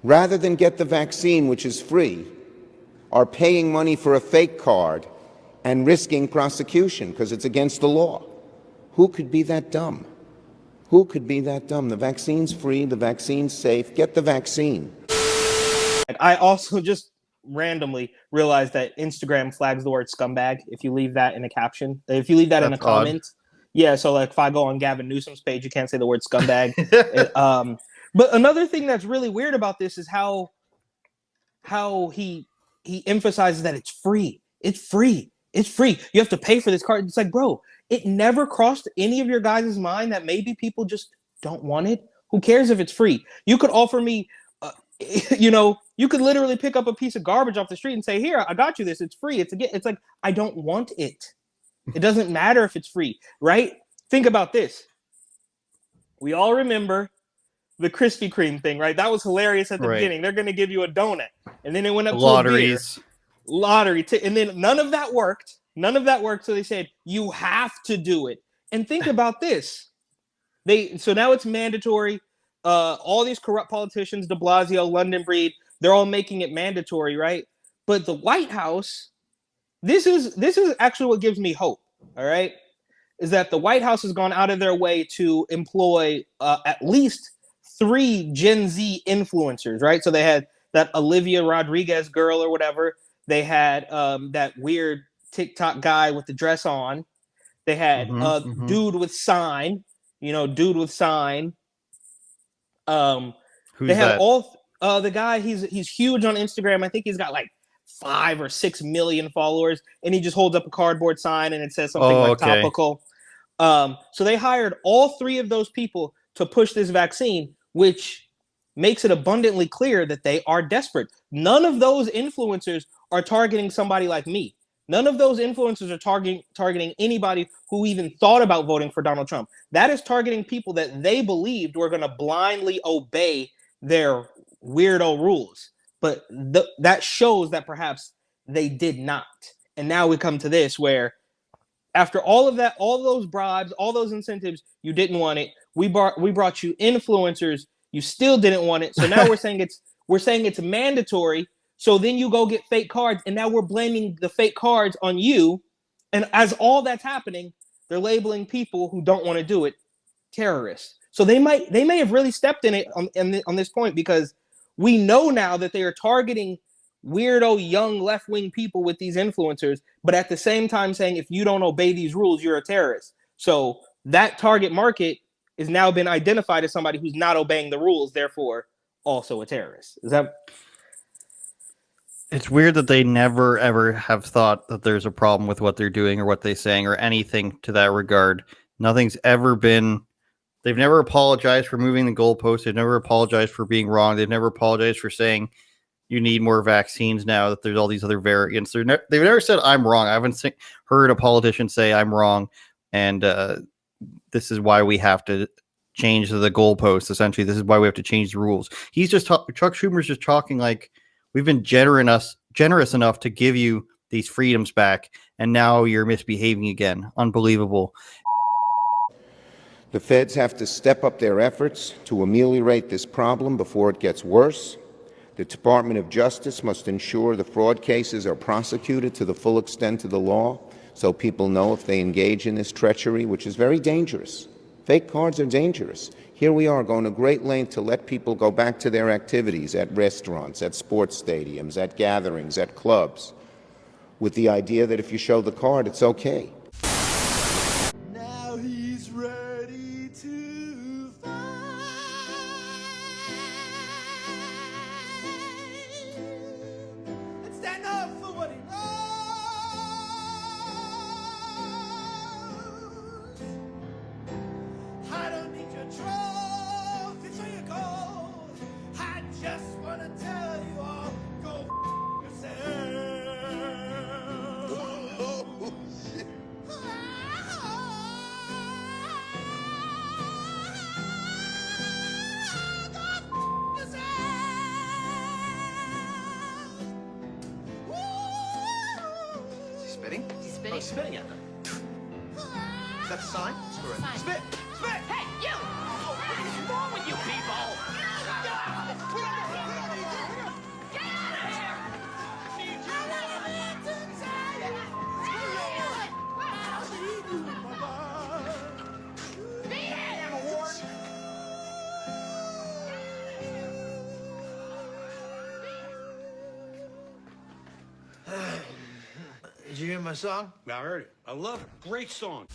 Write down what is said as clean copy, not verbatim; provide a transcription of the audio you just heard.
rather than get the vaccine, which is free, are paying money for a fake card and risking prosecution because it's against the law. Who could be that dumb? Who could be that dumb? The vaccine's free, the vaccine's safe. Get the vaccine. I also just randomly realized that Instagram flags the word scumbag if you leave that in a caption. If you leave that in a comment. Odd. Yeah, so like if I go on Gavin Newsom's page, you can't say the word scumbag. But another thing that's really weird about this is how he emphasizes that it's free. It's free. It's free. You have to pay for this card. It's like, bro, it never crossed any of your guys' mind that maybe people just don't want it. Who cares if it's free? You could offer me, you could literally pick up a piece of garbage off the street and say, here, I got you this. It's free. It's like, I don't want it. It doesn't matter if it's free, right? Think about this. We all remember the Krispy Kreme thing, right? That was hilarious at the beginning. They're going to give you a donut. And then it went up to lotteries. Lottery. And then none of that worked. So they said, you have to do it. And think about this. So now it's mandatory. All these corrupt politicians, de Blasio, London Breed, they're all making it mandatory, right? But the White House, this is actually what gives me hope, all right? Is that the White House has gone out of their way to employ at least 3 Gen Z influencers, right? So they had that Olivia Rodriguez girl or whatever. They had that weird TikTok guy with the dress on. They had dude with sign. Dude with sign. Who's they had that? all the guy. He's huge on Instagram. I think he's got like 5 or 6 million followers, and he just holds up a cardboard sign and it says something topical. So they hired all 3 of those people to push this vaccine, which makes it abundantly clear that they are desperate. None of those influencers are targeting somebody like me. None of those influencers are targeting anybody who even thought about voting for Donald Trump. That is targeting people that they believed were going to blindly obey their weirdo rules. But that shows that perhaps they did not. And now we come to this where after all of that, all those bribes, all those incentives, you didn't want it. We brought you influencers. You still didn't want it. So now we're saying it's mandatory. So then you go get fake cards, and now we're blaming the fake cards on you. And as all that's happening, they're labeling people who don't want to do it terrorists. So they may have really stepped in it on this point, because we know now that they are targeting weirdo young left-wing people with these influencers, but at the same time saying if you don't obey these rules, you're a terrorist. So that target market is now been identified as somebody who's not obeying the rules, therefore also a terrorist. Is that? It's weird that they never, ever have thought that there's a problem with what they're doing or what they're saying or anything to that regard. Nothing's ever been... They've never apologized for moving the goalpost. They've never apologized for being wrong. They've never apologized for saying you need more vaccines now that there's all these other variants. They've never said, I'm wrong. I haven't heard a politician say I'm wrong, and this is why we have to change the goalposts. Essentially, this is why we have to change the rules. He's just Chuck Schumer's just talking like we've been generous enough to give you these freedoms back, and now you're misbehaving again. Unbelievable. The feds have to step up their efforts to ameliorate this problem before it gets worse. The Department of Justice must ensure the fraud cases are prosecuted to the full extent of the law, so people know if they engage in this treachery, which is very dangerous. Fake cards are dangerous. Here we are going to great length to let people go back to their activities at restaurants, at sports stadiums, at gatherings, at clubs, with the idea that if you show the card, it's okay. Now he's ready to fight and stand up for what he knows. I don't need your trophies or your gold. I just want to tell you all, go yourself. Oh, shit. Spitting? He's spitting. Oh, spitting at them. Is that the sign? That's correct. Sign. Spit! Spit! Hey, you! What is wrong with you people? Did you hear my song? I heard it. I love it. Great song.